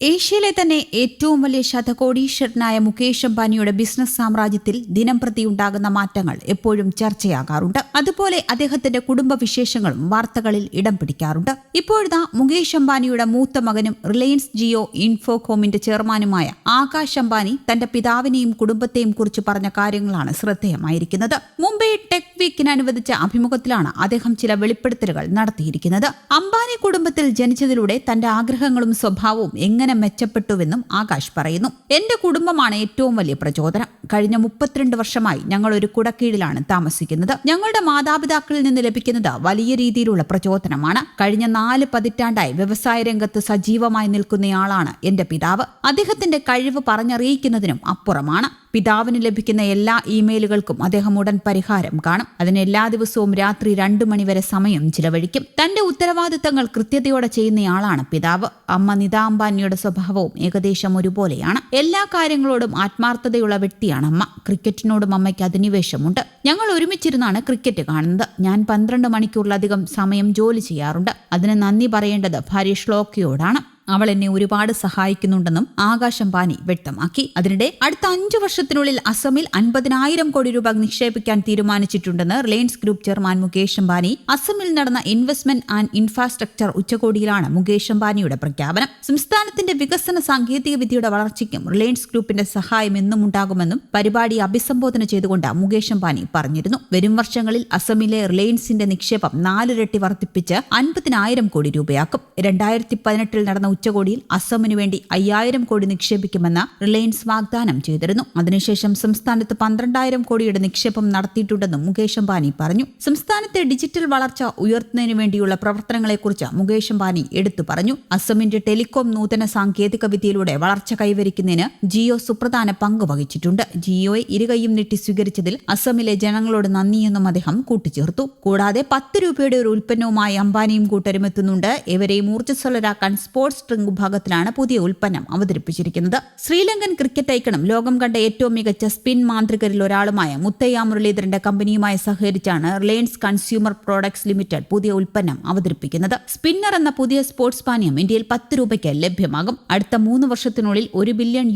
ഏഷ്യയിലെ തന്നെ ഏറ്റവും വലിയ ശതകോടീശ്വരനായ മുകേഷ് അംബാനിയുടെ ബിസിനസ് സാമ്രാജ്യത്തിൽ ദിനംപ്രതി ഉണ്ടാകുന്ന മാറ്റങ്ങൾ എപ്പോഴും ചർച്ചയാകാറുണ്ട്. അതുപോലെ അദ്ദേഹത്തിന്റെ കുടുംബ വിശേഷങ്ങളും വാർത്തകളിൽ ഇടം പിടിക്കാറുണ്ട്. ഇപ്പോഴത്തെ മുകേഷ് അംബാനിയുടെ മൂത്ത മകനും റിലയൻസ് ജിയോ ഇൻഫോകോമിന്റെ ചെയർമാനുമായ ആകാശ് അംബാനി തന്റെ പിതാവിനെയും കുടുംബത്തെയും കുറിച്ച് പറഞ്ഞ കാര്യങ്ങളാണ് ശ്രദ്ധേയമായിരിക്കുന്നത്. മുംബൈ ടെക് വീക്കിന് അനുവദിച്ച അഭിമുഖത്തിലാണ് അദ്ദേഹം ചില വെളിപ്പെടുത്തലുകൾ നടത്തിയിരിക്കുന്നത്. അംബാനി കുടുംബത്തിൽ ജനിച്ചതിലൂടെ തന്റെ ആഗ്രഹങ്ങളും സ്വഭാവവും എങ്ങനെ മെച്ചപ്പെട്ടുവെന്നും ആകാശ് പറയുന്നു. എന്റെ കുടുംബമാണ് ഏറ്റവും വലിയ പ്രചോദനം. കഴിഞ്ഞ 32 വർഷമായി ഞങ്ങൾ ഒരു കുടക്കീഴിലാണ് താമസിക്കുന്നത്. ഞങ്ങളുടെ മാതാപിതാക്കളിൽ നിന്ന് ലഭിക്കുന്നത് വലിയ രീതിയിലുള്ള പ്രചോദനമാണ്. കഴിഞ്ഞ 4 പതിറ്റാണ്ടായി വ്യവസായ രംഗത്ത് സജീവമായി നിൽക്കുന്നയാളാണ് എന്റെ പിതാവ്. അദ്ദേഹത്തിന്റെ കഴിവ് പറഞ്ഞറിയിക്കുന്നതിനും അപ്പുറമാണ്. പിതാവിന് ലഭിക്കുന്ന എല്ലാ ഇമെയിലുകൾക്കും അദ്ദേഹം ഉടൻ പരിഹാരം കാണും. അതിന് എല്ലാ ദിവസവും രാത്രി 2 മണിവരെ സമയം ചിലവഴിക്കും. തന്റെ ഉത്തരവാദിത്തങ്ങൾ കൃത്യതയോടെ ചെയ്യുന്നയാളാണ് പിതാവ്. അമ്മ നിത അംബാനിയുടെ സ്വഭാവവും ഏകദേശം ഒരുപോലെയാണ്. എല്ലാ കാര്യങ്ങളോടും ആത്മാർത്ഥതയുള്ള വ്യക്തിയാണ് അമ്മ. ക്രിക്കറ്റിനോടും അമ്മയ്ക്ക് അധിനിവേശമുണ്ട്. ഞങ്ങൾ ഒരുമിച്ചിരുന്നാണ് ക്രിക്കറ്റ് കാണുന്നത്. ഞാൻ 12 മണിക്കൂറിലധികം സമയം ജോലി ചെയ്യാറുണ്ട്. അതിന് നന്ദി പറയേണ്ടത് ഭാര്യ ശ്ലോകയോടാണ്. അവൾ എന്നെ ഒരുപാട് സഹായിക്കുന്നുണ്ടെന്നും ആകാശ് അംബാനി വ്യക്തമാക്കി. അതിനിടെ അടുത്ത 5 വർഷത്തിനുള്ളിൽ അസമിൽ 50,000 കോടി രൂപ നിക്ഷേപിക്കാൻ തീരുമാനിച്ചിട്ടുണ്ടെന്ന് Reliance group chairman Mukesh Ambani അസമിൽ നടന്ന ഇൻവെസ്റ്റ്മെന്റ് ആൻഡ് ഇൻഫ്രാസ്ട്രക്ചർ ഉച്ചകോടിയിലാണ് മുകേഷ് അംബാനിയുടെ പ്രഖ്യാപനം. സംസ്ഥാനത്തിന്റെ വികസന സാങ്കേതിക വിദ്യയുടെ വളർച്ചയ്ക്കും റിലയൻസ് ഗ്രൂപ്പിന്റെ സഹായം എന്നും ഉണ്ടാകുമെന്നും പരിപാടി അഭിസംബോധന ചെയ്തുകൊണ്ട് മുകേഷ് അംബാനി പറഞ്ഞിരുന്നു. വരും വർഷങ്ങളിൽ അസമിലെ റിലയൻസിന്റെ നിക്ഷേപം 4 ഇരട്ടി വർദ്ധിപ്പിച്ച് 50,000 കോടി രൂപയാക്കും. 2018 നടന്ന ഉച്ചകോടിയിൽ അസമിനു വേണ്ടി 5,000 കോടി നിക്ഷേപിക്കുമെന്ന് റിലയൻസ് വാഗ്ദാനം ചെയ്തിരുന്നു. അതിനുശേഷം സംസ്ഥാനത്ത് 12,000 കോടിയുടെ നിക്ഷേപം നടത്തിയിട്ടുണ്ടെന്നും മുകേഷ് അംബാനി പറഞ്ഞു. സംസ്ഥാനത്തെ ഡിജിറ്റൽ വളർച്ച ഉയർത്തുന്നതിനു വേണ്ടിയുള്ള പ്രവർത്തനങ്ങളെക്കുറിച്ച് മുകേഷ് അംബാനി എടുത്തു പറഞ്ഞു. അസമിന്റെ ടെലികോം നൂതന സാങ്കേതിക വിദ്യയിലൂടെ വളർച്ച കൈവരിക്കുന്നതിന് ജിയോ സുപ്രധാന പങ്ക് വഹിച്ചിട്ടുണ്ട്. ജിയോയെ ഇരുകൈയും നീട്ടി സ്വീകരിച്ചതിൽ അസമിലെ ജനങ്ങളോട് നന്ദിയെന്നും അദ്ദേഹം കൂട്ടിച്ചേർത്തു. കൂടാതെ 10 രൂപയുടെ ഒരു ഉൽപ്പന്നവുമായി അംബാനിയും കൂട്ടരും എത്തുന്നുണ്ട്. ഇവരെയും ഊർജ്ജസ്വലരാക്കാൻ സ്പോർട്സ് ഡ്രിങ്ക് വിഭാഗത്തിലാണ് പുതിയ ഉൽപ്പന്നം അവതരിപ്പിച്ചിരിക്കുന്നത്. ശ്രീലങ്കൻ ക്രിക്കറ്റ് ഐക്കണും ലോകം കണ്ട ഏറ്റവും മികച്ച സ്പിൻ മാന്ത്രികരിൽ ഒരാളുമായ മുത്തയ്യ മുരളീധരന്റെ കമ്പനിയുമായി സഹകരിച്ചാണ് റിലയൻസ് കൺസ്യൂമർ പ്രോഡക്ട്സ് ലിമിറ്റഡ് പുതിയ ഉൽപ്പന്നം അവതരിപ്പിക്കുന്നത്. സ്പിന്നർ എന്ന പുതിയ സ്പോർട്സ് പാനീയം ഇന്ത്യയിൽ 10 രൂപയ്ക്ക് ലഭ്യമാകും. അടുത്ത 3 വർഷത്തിനുള്ളിൽ $1 ബില്യൺ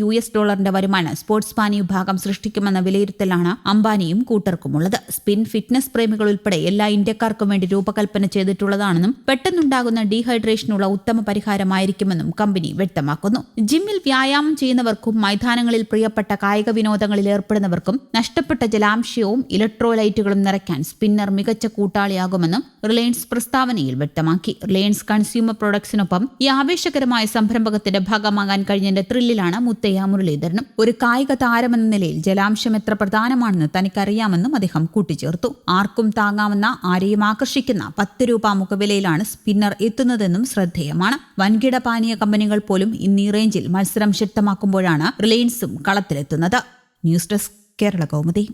വരുമാനം സ്പോർട്സ് പാനീയ വിഭാഗം സൃഷ്ടിക്കുമെന്ന വിലയിരുത്തലാണ് അംബാനിയും കൂട്ടർക്കുമുള്ളത്. സ്പിൻ ഫിറ്റ്നസ് പ്രേമികൾ ഉൾപ്പെടെ എല്ലാ ഇന്ത്യക്കാർക്കും വേണ്ടി രൂപകൽപ്പന ചെയ്തിട്ടുള്ളതാണെന്നും പെട്ടെന്നുണ്ടാകുന്ന ഡീഹൈഡ്രേഷനുള്ള ഉത്തമ പരിഹാരമായിരിക്കുമെന്നും കമ്പനി വ്യക്തമാക്കുന്നു. ജിമ്മിൽ വ്യായാമം ചെയ്യുന്നവർക്കും മൈതാനങ്ങളിൽ പ്രിയപ്പെട്ട കായിക വിനോദങ്ങളിൽ ഏർപ്പെടുന്നവർക്കും നഷ്ടപ്പെട്ട ജലാംശയവും ഇലക്ട്രോലൈറ്റുകളും നിറയ്ക്കാൻ സ്പിന്നർ മികച്ച കൂട്ടാളിയാകുമെന്നും റിലയൻസ് പ്രസ്താവനയിൽ വ്യക്തമാക്കി. റിലയൻസ് കൺസ്യൂമർ പ്രൊഡക്ട്സിനൊപ്പം ഈ ആവേശകരമായ സംരംഭകത്തിന്റെ ഭാഗമാകാൻ കഴിഞ്ഞതിന്റെ ത്രില്ലിലാണ് മുത്തയ്യ മുരളീധരനും. ഒരു കായിക താരമെന്ന നിലയിൽ ജലാംശം എത്ര പ്രധാനമാണെന്ന് തനിക്കറിയാമെന്നും അദ്ദേഹം കൂട്ടിച്ചേർത്തു. ആർക്കും താങ്ങാവുന്ന, ആരെയും ആകർഷിക്കുന്ന 10 രൂപ മുഖവിലയിലാണ് സ്പിന്നർ എത്തുന്നതെന്നും ശ്രദ്ധേയമാണ്. വൻകിട പാനീയ കമ്പനികൾ പോലും ഇന്ന് ഈ റേഞ്ചിൽ മത്സരം ശക്തമാക്കുമ്പോഴാണ് റിലയൻസും കളത്തിലെത്തുന്നത്. News desk Kerala Kaumudi.